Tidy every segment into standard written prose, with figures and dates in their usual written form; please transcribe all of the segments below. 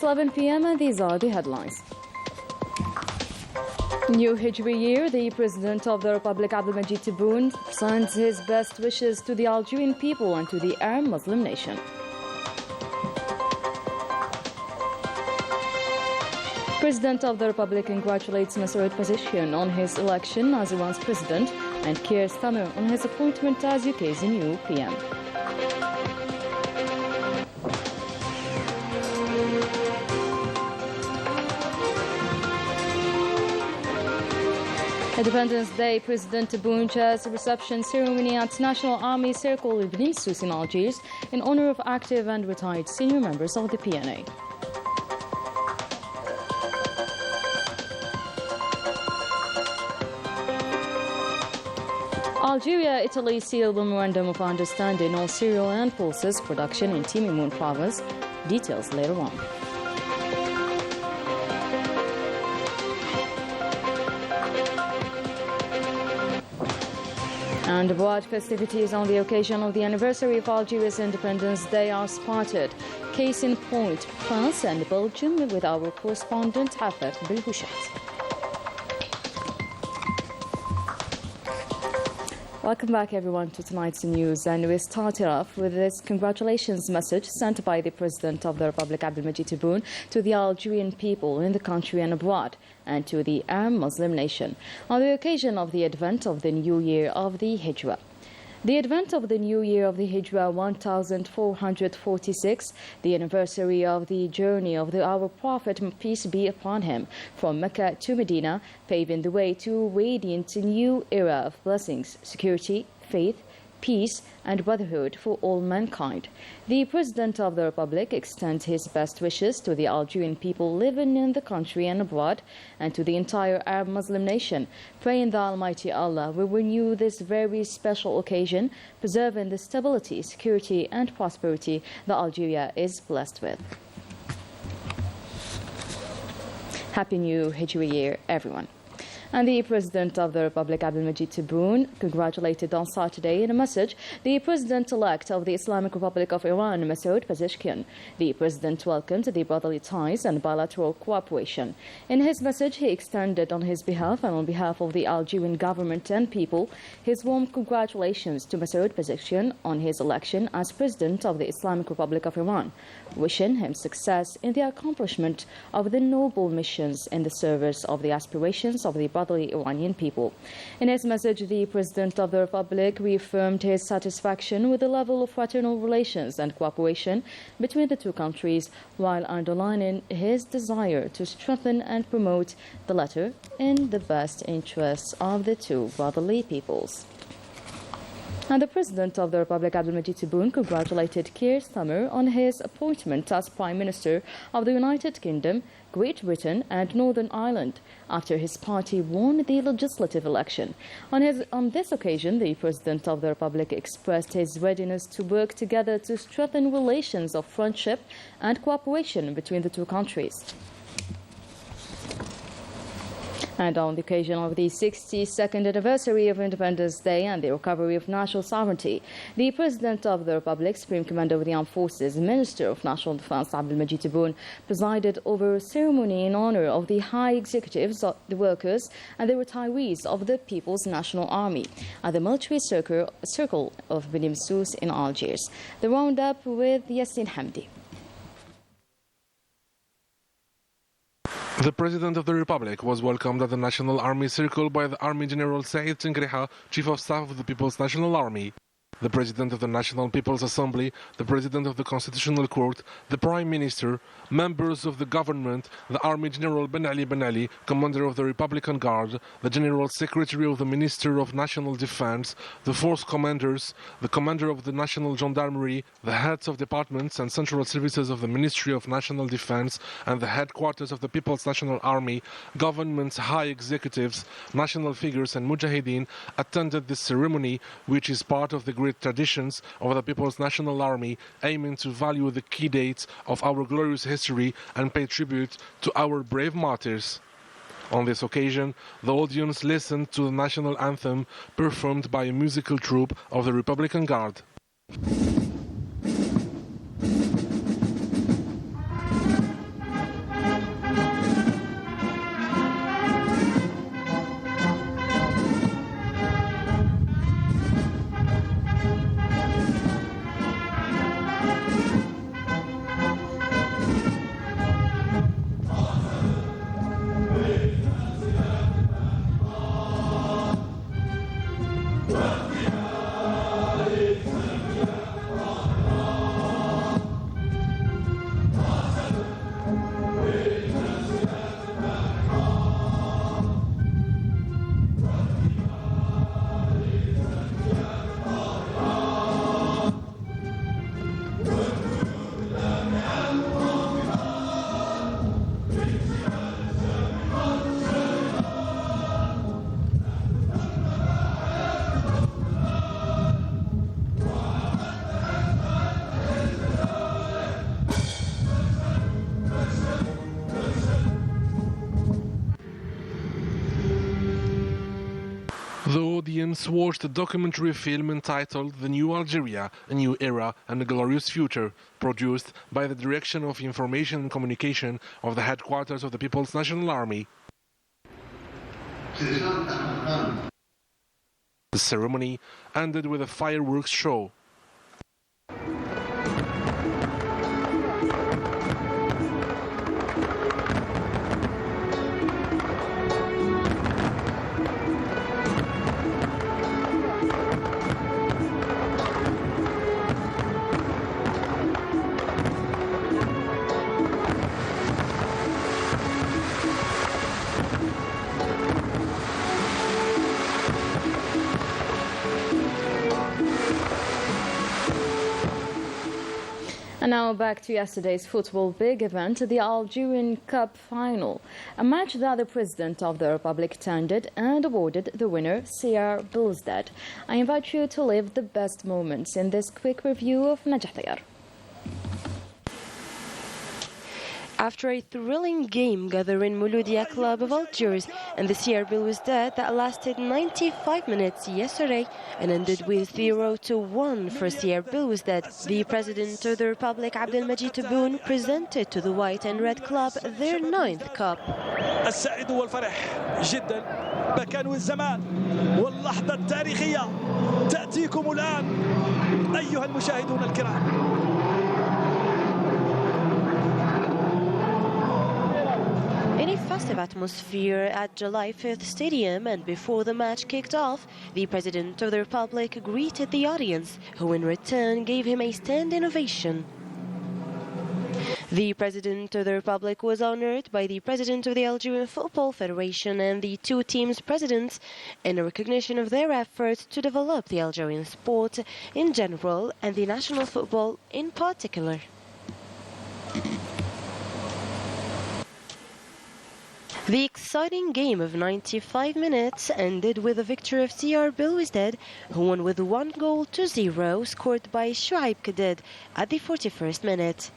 11 p.m. and these are the headlines. New Hijri year, the President of the Republic, Abdelmajid Tebboune, sends his best wishes to the Algerian people and to the Arab Muslim nation. President of the Republic congratulates Masoud Pezeshkian on his election as Iran's president and Keir Starmer on his appointment as UK's new PM. Independence Day, President Tebboune chairs a reception ceremony at National Army Circle in Sousse in Algiers in honor of active and retired senior members of the PNA. Algeria, Italy sealed a memorandum of understanding on cereal and pulses production in Timimoun province. Details later on. And abroad, festivities on the occasion of the anniversary of Algeria's Independence Day are spotted. Case in point, France and Belgium, with our correspondent Hafef Bilhushat. Welcome back, everyone, to tonight's news. And we started off with this congratulations message sent by the President of the Republic, Abdelmajid Tebboune, to the Algerian people in the country and abroad, and to the Arab Muslim nation, on the occasion of the advent of the new year of the Hijra. The advent of the new year of the Hijra 1446, the anniversary of the journey of our Prophet, peace be upon him, from Mecca to Medina, paving the way to a radiant new era of blessings, security, faith, peace and brotherhood for all mankind. The President of the Republic extends his best wishes to the Algerian people living in the country and abroad, and to the entire Arab Muslim nation, praying the Almighty Allah will renew this very special occasion, preserving the stability, security and prosperity that Algeria is blessed with. Happy New Hijri Year, everyone. And the President of the Republic, Abdelmajid Tebboune, congratulated on Saturday in a message the President-elect of the Islamic Republic of Iran, Masoud Pezeshkian. The President welcomed the brotherly ties and bilateral cooperation. In his message, he extended on his behalf and on behalf of the Algerian government and people his warm congratulations to Masoud Pezeshkian on his election as President of the Islamic Republic of Iran, wishing him success in the accomplishment of the noble missions in the service of the aspirations of the brotherly Iranian people. In his message, the President of the Republic reaffirmed his satisfaction with the level of fraternal relations and cooperation between the two countries, while underlining his desire to strengthen and promote the latter in the best interests of the two brotherly peoples. And the President of the Republic, Abdelmajid Tebboune, congratulated Keir Starmer on his appointment as Prime Minister of the United Kingdom, Great Britain and Northern Ireland after his party won the legislative election. On this occasion, the President of the Republic expressed his readiness to work together to strengthen relations of friendship and cooperation between the two countries. And on the occasion of the 62nd anniversary of Independence Day and the recovery of national sovereignty, the President of the Republic, Supreme Commander of the Armed Forces, Minister of National Defense, Abdelmajid Tebboune, presided over a ceremony in honor of the high executives, the workers and the retirees of the People's National Army at the military circle of Sousse in Algiers. The roundup with Yassine Hamdi. The President of the Republic was welcomed at the National Army Circle by the Army General Saïd Tengriha, Chief of Staff of the People's National Army. The President of the National People's Assembly, the President of the Constitutional Court, the Prime Minister, members of the government, the Army General Ben Ali, Commander of the Republican Guard, the General Secretary of the Minister of National Defense, the Force Commanders, the Commander of the National Gendarmerie, the heads of departments and central services of the Ministry of National Defense and the headquarters of the People's National Army, government's high executives, national figures and mujahideen attended this ceremony, which is part of the great traditions of the People's National Army, aiming to value the key dates of our glorious history and pay tribute to our brave martyrs. On this occasion, the audience listened to the national anthem performed by a musical troupe of the Republican Guard. The audience watched a documentary film entitled The New Algeria, A New Era and a Glorious Future, produced by the Direction of Information and Communication of the headquarters of the People's National Army. The ceremony ended with a fireworks show. And now back to yesterday's football big event, the Algerian Cup Final, a match that the President of the Republic attended and awarded the winner, CR Belouizdad. I invite you to live the best moments in this quick review of Najah Tayar. After a thrilling game gathering Mouloudia Club of Algiers and the CR Belouizdad that lasted 95 minutes yesterday and ended with 0-1 for CR Belouizdad, the President of the Republic Abdelmajid Tebboune presented to the White and Red Club their 9th cup. السعيد والفرح جدا مكان والزمان واللحظة التاريخية تأتيكم الآن أيها المشاهدون الكرام. In a festive atmosphere at July 5th Stadium and before the match kicked off, the President of the Republic greeted the audience, who in return gave him a standing ovation. The President of the Republic was honored by the President of the Algerian Football Federation and the two teams' presidents in a recognition of their efforts to develop the Algerian sport in general and the national football in particular. The exciting game of 95 minutes ended with a victory of CR Belouizdad, who won with 1-0 scored by Chouaib Kaded at the 41st minute.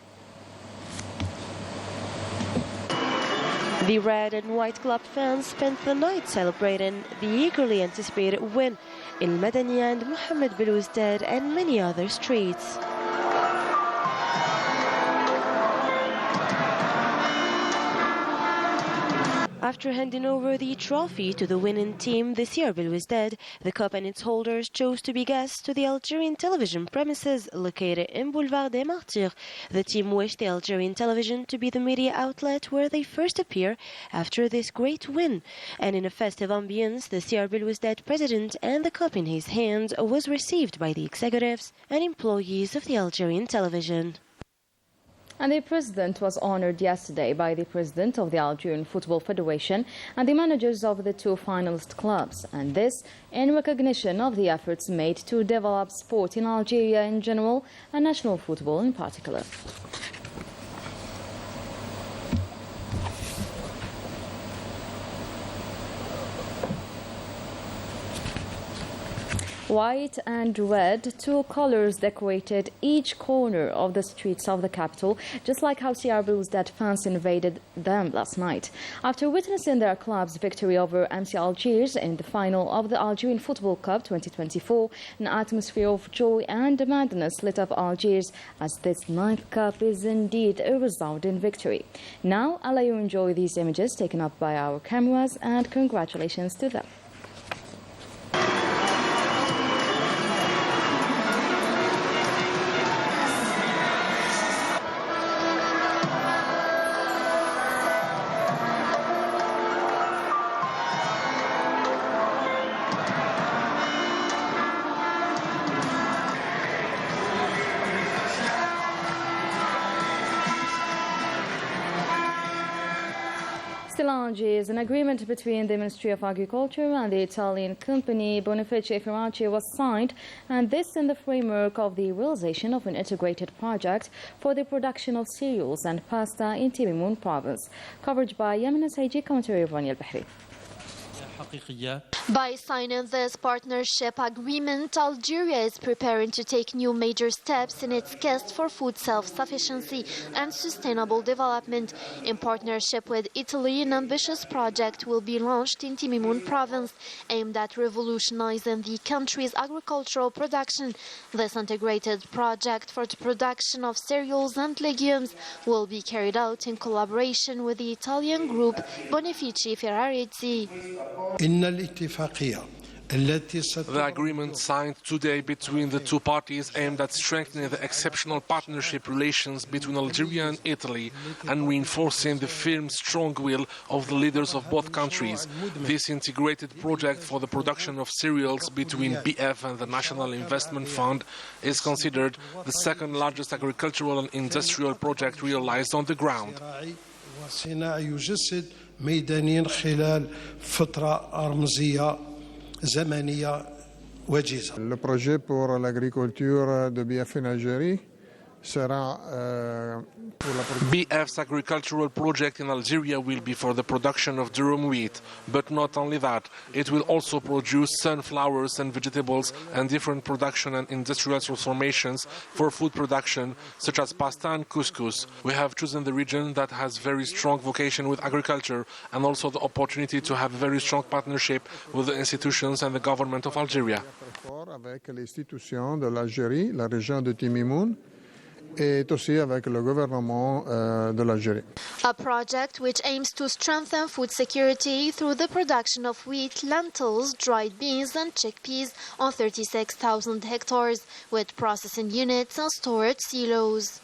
The red and white club fans spent the night celebrating the eagerly anticipated win in Madania and Mohamed Belouizdad and many other streets. After handing over the trophy to the winning team, the CR Belouizdad, the cup and its holders chose to be guests to the Algerian television premises located in Boulevard des Martyrs. The team wished the Algerian television to be the media outlet where they first appear after this great win. And in a festive ambience, the CR Belouizdad president and the cup in his hands was received by the executives and employees of the Algerian television. And the President was honored yesterday by the President of the Algerian Football Federation and the managers of the two finalist clubs, and this in recognition of the efforts made to develop sport in Algeria in general and national football in particular. White and red, two colors decorated each corner of the streets of the capital, just like how CR Belouizdad fans invaded them last night. After witnessing their club's victory over MC Algiers in the final of the Algerian Football Cup 2024, an atmosphere of joy and madness lit up Algiers, as this 9th cup is indeed a resounding victory. Now, I'll let you enjoy these images taken up by our cameras, and congratulations to them. Still Algiers, an agreement between the Ministry of Agriculture and the Italian company Bonifici Firmaci was signed, and this in the framework of the realization of an integrated project for the production of cereals and pasta in Timimun province. Coverage by Yemen Saiji, commentary of Rania Al-Bahri. By signing this partnership agreement, Algeria is preparing to take new major steps in its quest for food self-sufficiency and sustainable development. In partnership with Italy, an ambitious project will be launched in Timimoun province, aimed at revolutionizing the country's agricultural production. This integrated project for the production of cereals and legumes will be carried out in collaboration with the Italian group Bonifici Ferraretti. The agreement signed today between the two parties aimed at strengthening the exceptional partnership relations between Algeria and Italy and reinforcing the firm, strong will of the leaders of both countries. This integrated project for the production of cereals between BF and the National Investment Fund is considered the second largest agricultural and industrial project realized on the ground. ميدانيا خلال فترة رمزية زمنية وجيزة. Le projet pour l'agriculture de BF en Algérie sera pour la BF's agricultural project in Algeria will be for the production of durum wheat, but not only that, it will also produce sunflowers and vegetables and different production and industrial transformations for food production, such as pasta and couscous. We have chosen the region that has very strong vocation with agriculture and also the opportunity to have a very strong partnership with the institutions and the government of Algeria. avec l'institution de l'Algérie, la région de Timimoun, et aussi avec le gouvernement de l'Algérie. A project which aims to strengthen food security through the production of wheat, lentils, dried beans and chickpeas on 36,000 hectares, with processing units and storage silos.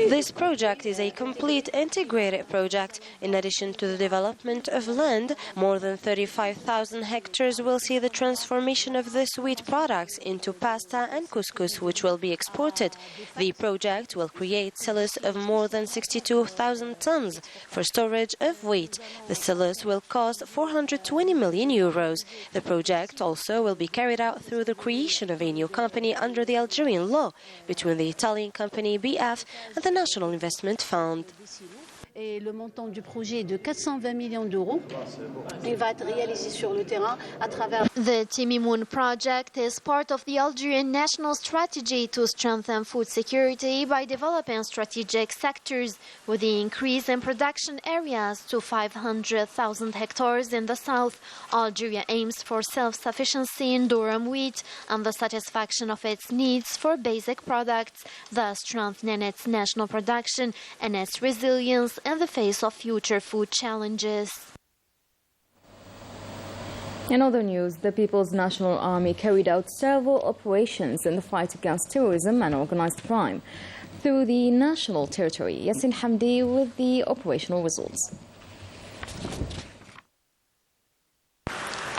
This project is a complete integrated project. In addition to the development of land, more than 35,000 hectares will see the transformation of the wheat products into pasta and couscous, which will be exported. The project will create silos of more than 62,000 tons for storage of wheat. The silos will cost 420 million euros. The project also will be carried out through the creation of a new company under the Algerian law between the Italian company BF and the National Investment Fund. Et le montant du projet est de 420 millions d'euros. Il va être réalisé sur le terrain à travers. The Timimoun project is part of the Algerian national strategy to strengthen food security by developing strategic sectors, with the increase in production areas to 500,000 hectares in the south. Algeria aims for self-sufficiency in durum wheat and the satisfaction of its needs for basic products, thus strengthening its national production and its resilience in the face of future food challenges. In other news, the People's National Army carried out several operations in the fight against terrorism and organized crime through the national territory. Yassin Hamdi with the operational results.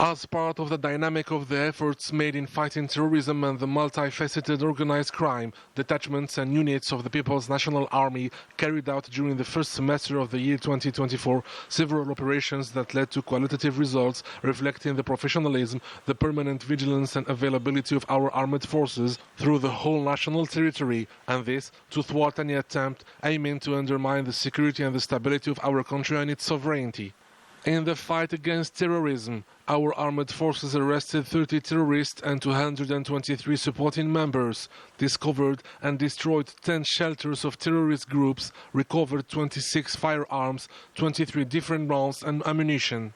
As part of the dynamic of the efforts made in fighting terrorism and the multifaceted organized crime, detachments and units of the People's National Army carried out during the first semester of the year 2024 several operations that led to qualitative results reflecting the professionalism, the permanent vigilance and availability of our armed forces through the whole national territory, and this to thwart any attempt aiming to undermine the security and the stability of our country and its sovereignty. In the fight against terrorism, our armed forces arrested 30 terrorists and 223 supporting members, discovered and destroyed 10 shelters of terrorist groups, recovered 26 firearms, 23 different rounds and ammunition.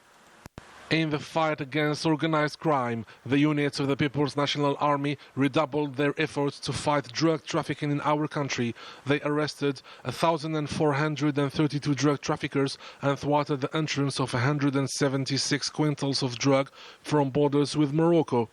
In the fight against organized crime, the units of the People's National Army redoubled their efforts to fight drug trafficking in our country. They arrested 1,432 drug traffickers and thwarted the entrance of 176 quintals of drug from borders with Morocco,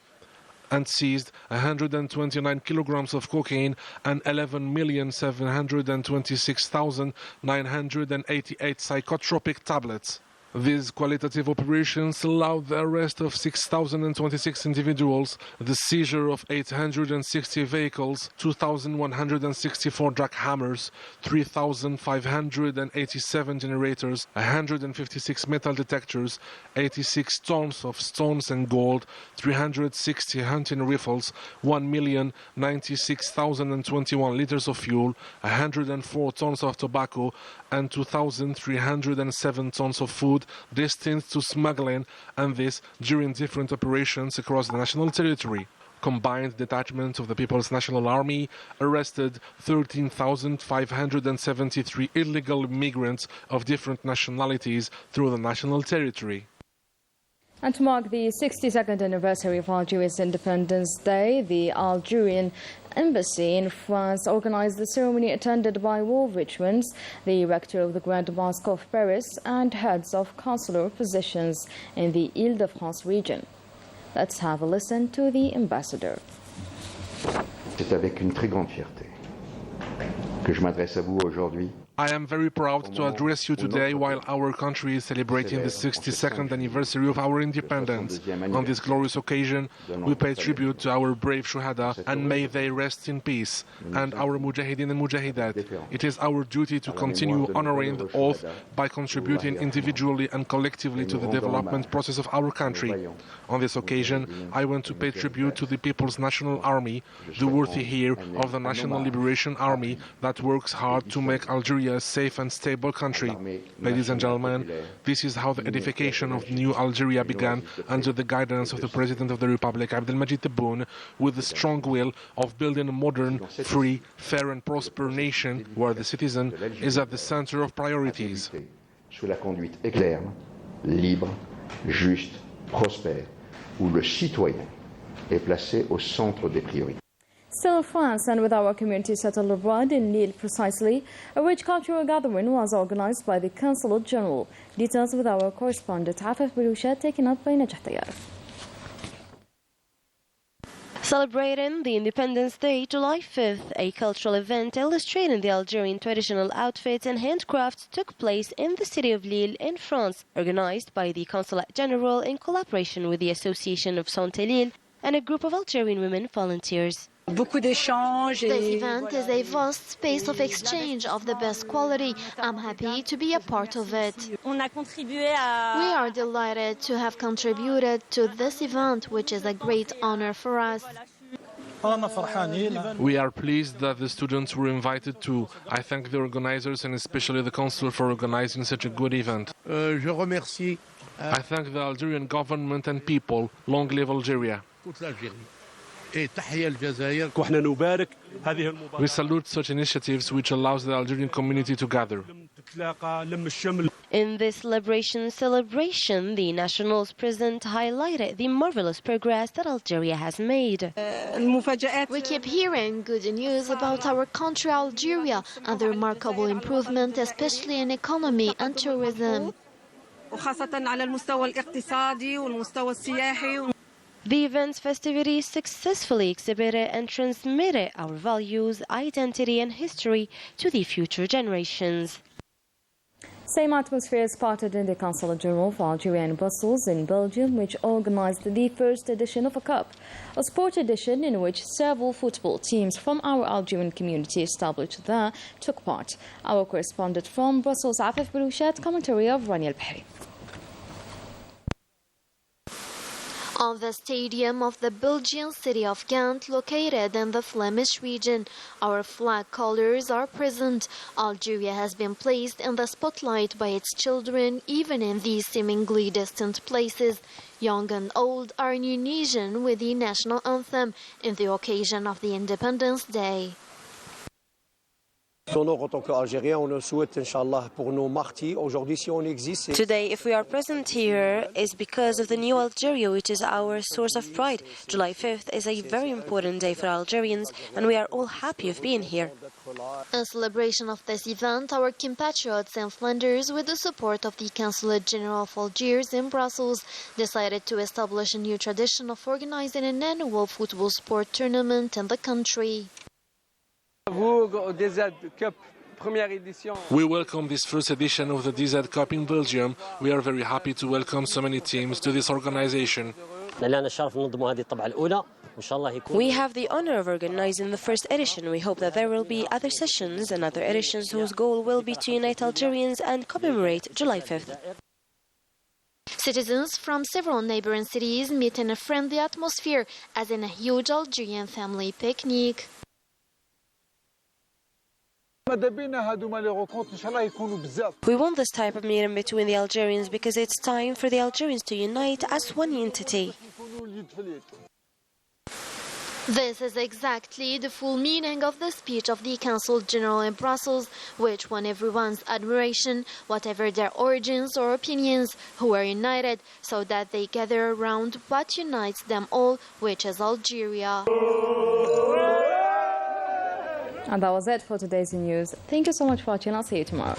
and seized 129 kilograms of cocaine and 11,726,988 psychotropic tablets. These qualitative operations allowed the arrest of 6,026 individuals, the seizure of 860 vehicles, 2,164 jackhammers, 3,587 generators, 156 metal detectors, 86 tons of stones and gold, 360 hunting rifles, 1,096,021 liters of fuel, 104 tons of tobacco, and 2,307 tons of food destined to smuggling, and this during different operations across the national territory. Combined detachments of the People's National Army arrested 13,573 illegal migrants of different nationalities through the national territory. And to mark the 62nd anniversary of Algeria's Independence Day, the Algerian Embassy in France organized the ceremony attended by world veterans, the rector of the Grand Mosque of Paris, and heads of consular positions in the Île-de-France region. Let's have a listen to the ambassador. C'est avec une très grande fierté que je m'adresse à vous aujourd'hui. I am very proud to address you today while our country is celebrating the 62nd anniversary of our independence. On this glorious occasion, we pay tribute to our brave Shuhada and may they rest in peace, and our Mujahideen and Mujahidat. It is our duty to continue honoring the oath by contributing individually and collectively to the development process of our country. On this occasion, I want to pay tribute to the People's National Army, the worthy heir of the National Liberation Army that works hard to make Algeria a safe and stable country. Ladies and gentlemen, this is how the edification of the new Algeria began under the guidance of the President of the Republic, Abdelmajid Tebboune, with the strong will of building a modern, free, fair and prosperous nation where the citizen is at the center of priorities. Sous la conduite éclair, libre, juste, prospère, où le citoyen est placé au centre des priorités. Still in France, and with our community settled abroad in Lille precisely, a rich cultural gathering was organized by the Consulate General. Details with our correspondent Afif Bilushat, taken up by Najah Tayyar. Celebrating the Independence Day, July 5th, a cultural event illustrating the Algerian traditional outfits and handcrafts took place in the city of Lille in France, organized by the Consulate General in collaboration with the Association of Sainte-Lille and a group of Algerian women volunteers. This event is a vast space of exchange of the best quality. I'm happy to be a part of it. We are delighted to have contributed to this event, which is a great honor for us. We are pleased that the students were invited too. I thank the organizers and especially the Consul for organizing such a good event. I thank the Algerian government and people. Long live Algeria. We salute such initiatives which allows the Algerian community to gather. In this celebration, the Nationals President highlighted the marvelous progress that Algeria has made. We keep hearing good news about our country, Algeria, and the remarkable improvement, especially in economy and tourism. The event's festivities successfully exhibited and transmitted our values, identity and history to the future generations. Same atmosphere spotted in the Consulate General for Algeria in Brussels in Belgium, which organized the first edition of a cup, a sport edition in which several football teams from our Algerian community established there took part. Our correspondent from Brussels, Afif Bilushat, commentary of Rania Al-Bahri. On the stadium of the Belgian city of Ghent, located in the Flemish region, our flag colors are present. Algeria has been placed in the spotlight by its children, even in these seemingly distant places. Young and old are in unison with the national anthem in the occasion of the Independence Day. Today, if we are present here, is because of the new Algeria, which is our source of pride. July 5th is a very important day for Algerians, and we are all happy of being here. In celebration of this event, our compatriots in Flanders, with the support of the Consulate General of Algiers in Brussels, decided to establish a new tradition of organizing an annual football sport tournament in the country. We welcome this first edition of the DZ Cup in Belgium. We are very happy to welcome so many teams to this organization. We have the honor of organizing the first edition. We hope that there will be other sessions and other editions whose goal will be to unite Algerians and commemorate July 5th. Citizens from several neighboring cities meet in a friendly atmosphere, as in a huge Algerian family picnic. We want this type of meeting between the Algerians because it's time for the Algerians to unite as one entity. This is exactly the full meaning of the speech of the Council General in Brussels, which won everyone's admiration, whatever their origins or opinions, who are united so that they gather around what unites them all, which is Algeria. And that was it for today's news. Thank you so much for watching. I'll see you tomorrow.